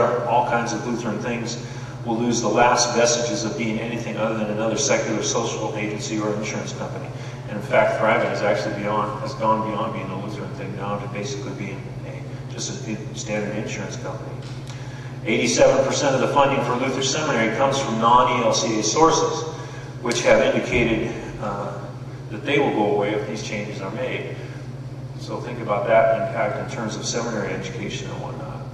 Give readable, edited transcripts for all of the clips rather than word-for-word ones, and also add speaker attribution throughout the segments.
Speaker 1: all kinds of Lutheran things will lose the last vestiges of being anything other than another secular social agency or insurance company. And in fact, Thriving has gone beyond being a Lutheran thing now to basically being just a standard insurance company. 87% of the funding for Luther Seminary comes from non-ELCA sources, which have indicated that they will go away if these changes are made. So think about that impact in terms of seminary education and whatnot.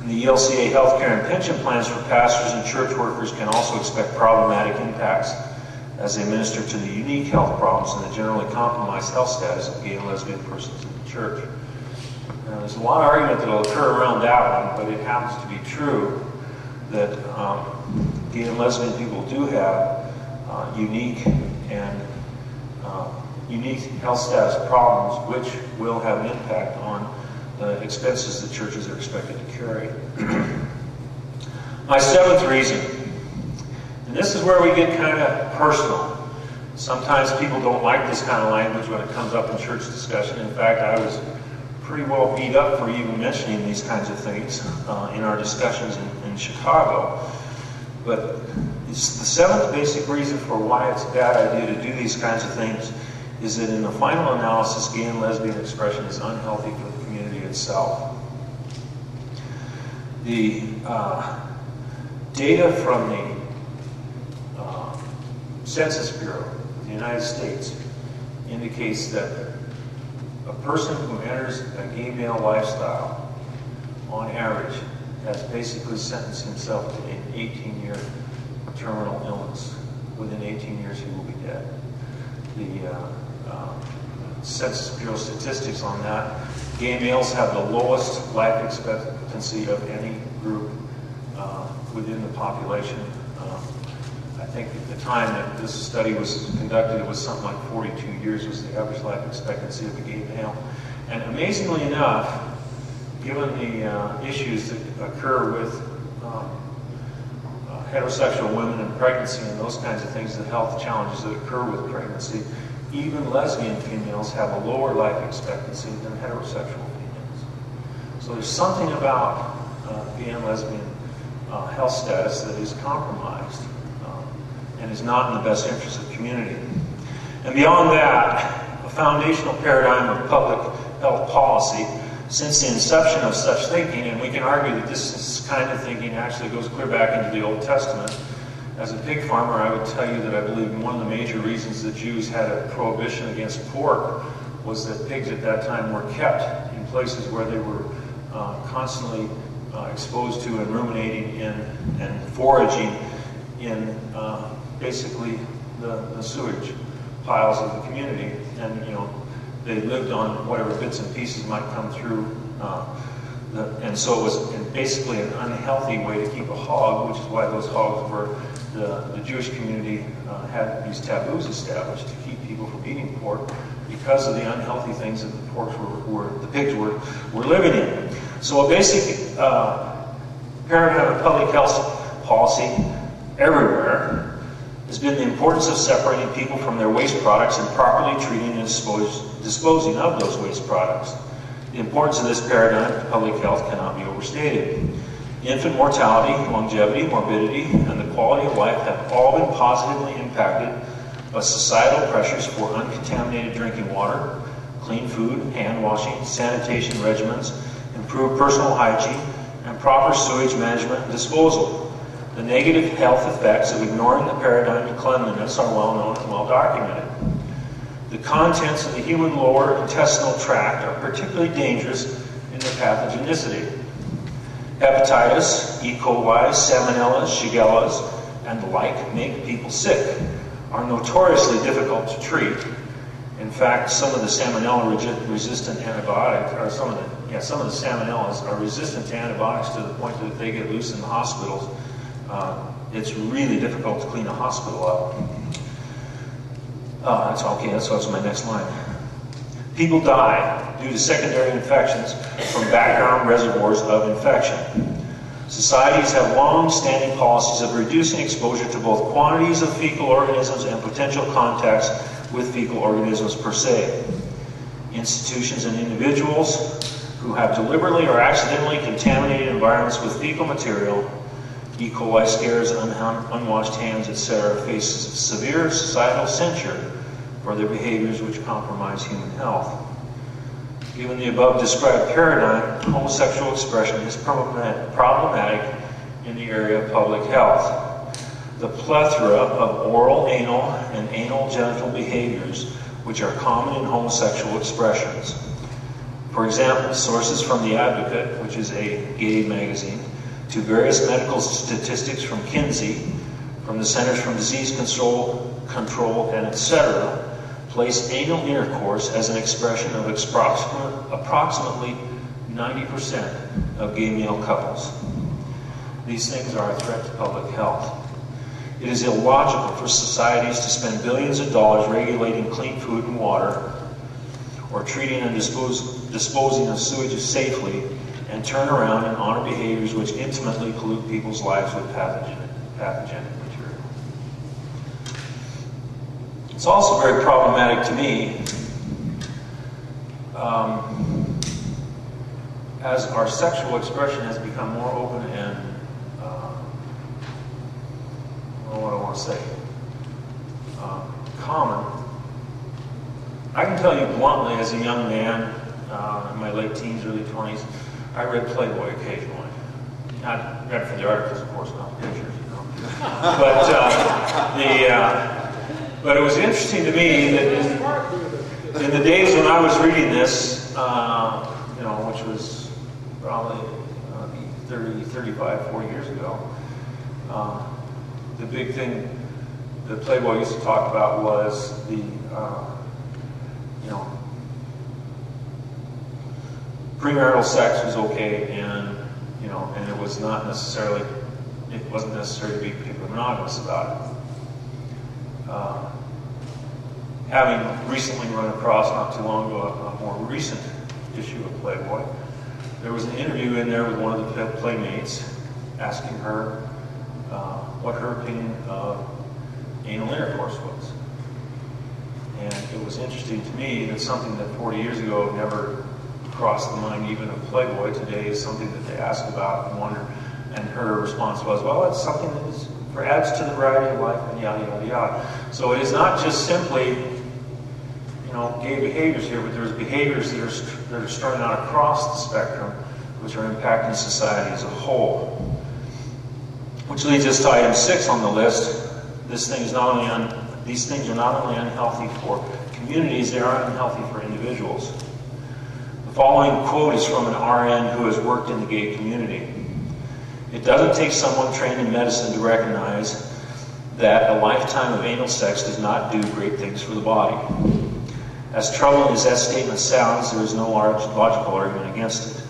Speaker 1: And the ELCA healthcare and pension plans for pastors and church workers can also expect problematic impacts as they minister to the unique health problems and the generally compromised health status of gay and lesbian persons in the church. Now, there's a lot of argument that will occur around that one, but it happens to be true that gay and lesbian people do have unique health status problems, which will have an impact on the expenses that churches are expected to carry. My seventh reason, and this is where we get kind of personal. Sometimes people don't like this kind of language when it comes up in church discussion. In fact, I was pretty well beat up for even mentioning these kinds of things in our discussions in Chicago. But it's the seventh basic reason for why it's a bad idea to do these kinds of things is that in the final analysis, gay and lesbian expression is unhealthy for the community itself. The data from the Census Bureau of the United States indicates that a person who enters a gay male lifestyle, on average, has basically sentenced himself to an 18-year terminal illness. Within 18 years, he will be dead. The Census Bureau statistics on that, gay males have the lowest life expectancy of any group within the population. I think at the time that this study was conducted, it was something like 42 years was the average life expectancy of a gay male. And amazingly enough, given the issues that occur with heterosexual women and pregnancy and those kinds of things, the health challenges that occur with pregnancy, even lesbian females have a lower life expectancy than heterosexual females. So there's something about gay and lesbian health status that is compromised and is not in the best interest of the community. And beyond that, a foundational paradigm of public health policy since the inception of such thinking, and we can argue that this kind of thinking actually goes clear back into the Old Testament. As a pig farmer, I would tell you that I believe one of the major reasons the Jews had a prohibition against pork was that pigs at that time were kept in places where they were constantly exposed to and ruminating in and foraging in basically the sewage piles of the community. And, you know, they lived on whatever bits and pieces might come through. And so it was basically an unhealthy way to keep a hog, which is why those hogs were, the Jewish community had these taboos established to keep people from eating pork because of the unhealthy things that the pigs were living in. So a basic paradigm of public health policy everywhere has been the importance of separating people from their waste products and properly treating and disposing of those waste products. The importance of this paradigm to public health cannot be overstated. Infant mortality, longevity, morbidity, and the quality of life have all been positively impacted by societal pressures for uncontaminated drinking water, clean food, hand washing, sanitation regimens, improved personal hygiene, and proper sewage management and disposal. The negative health effects of ignoring the paradigm to cleanliness are well known and well documented. The contents of the human lower intestinal tract are particularly dangerous in their pathogenicity. Hepatitis, E. coli, salmonellas, shigellas, and the like make people sick, are notoriously difficult to treat. In fact, some of the salmonella-resistant antibiotics, or some of the salmonellas are resistant to antibiotics to the point that if they get loose in the hospitals, it's really difficult to clean a hospital up. That's okay, that's my next line. People die due to secondary infections from background reservoirs of infection. Societies have long-standing policies of reducing exposure to both quantities of fecal organisms and potential contacts with fecal organisms per se. Institutions and individuals who have deliberately or accidentally contaminated environments with fecal material, E. coli scares, unwashed hands, etc., face severe societal censure for their behaviors which compromise human health. Given the above described paradigm, homosexual expression is problematic in the area of public health. The plethora of oral, anal, and anal genital behaviors which are common in homosexual expressions. For example, sources from The Advocate, which is a gay magazine, to various medical statistics from Kinsey, from the Centers for Disease Control, and etc., place anal intercourse as an expression of approximately 90% of gay male couples. These things are a threat to public health. It is illogical for societies to spend billions of dollars regulating clean food and water, or treating and disposing of sewage safely, and turn around and honor behaviors which intimately pollute people's lives with pathogenic material. It's also very problematic to me as our sexual expression has become more open and what do I want to say? Common. I can tell you bluntly, as a young man, in my late teens, early 20s, I read Playboy occasionally. Not read for the articles, of course, not the pictures, you know. But it was interesting to me that in the days when I was reading this, you know, which was probably 30, 35, 40 years ago, the big thing that Playboy used to talk about was the, you know, premarital sex was okay, and you know, and it was not necessarily, it wasn't necessary to be particularly monogamous about it. Having recently run across, not too long ago, a more recent issue of Playboy, there was an interview in there with one of the playmates asking her what her opinion of anal intercourse was. And it was interesting to me that something that 40 years ago never crossed the mind even of Playboy today is something that they ask about and wonder. And her response was, well, it's something that adds to the variety of life and yada, yada, yada. So it is not just simply, you know, gay behaviors here, but there's behaviors that are starting out across the spectrum which are impacting society as a whole. Which leads us to item 6 on the list. These things are not only unhealthy for communities, they are unhealthy for individuals. The following quote is from an RN who has worked in the gay community. It doesn't take someone trained in medicine to recognize that a lifetime of anal sex does not do great things for the body. As troubling as that statement sounds, there is no logical argument against it.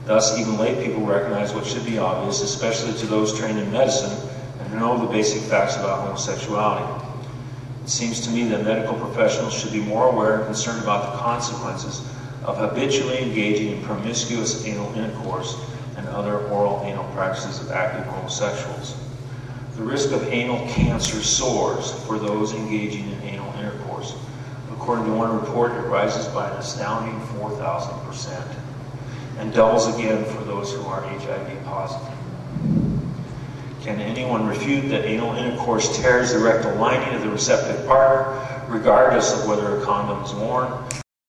Speaker 1: Thus, even lay people recognize what should be obvious, especially to those trained in medicine and who know the basic facts about homosexuality. It seems to me that medical professionals should be more aware and concerned about the consequences of habitually engaging in promiscuous anal intercourse and other oral anal practices of active homosexuals. The risk of anal cancer soars for those engaging in anal intercourse. According to one report, it rises by an astounding 4,000%, and doubles again for those who are HIV positive. Can anyone refute that anal intercourse tears the rectal lining of the receptive partner, regardless of whether a condom is worn,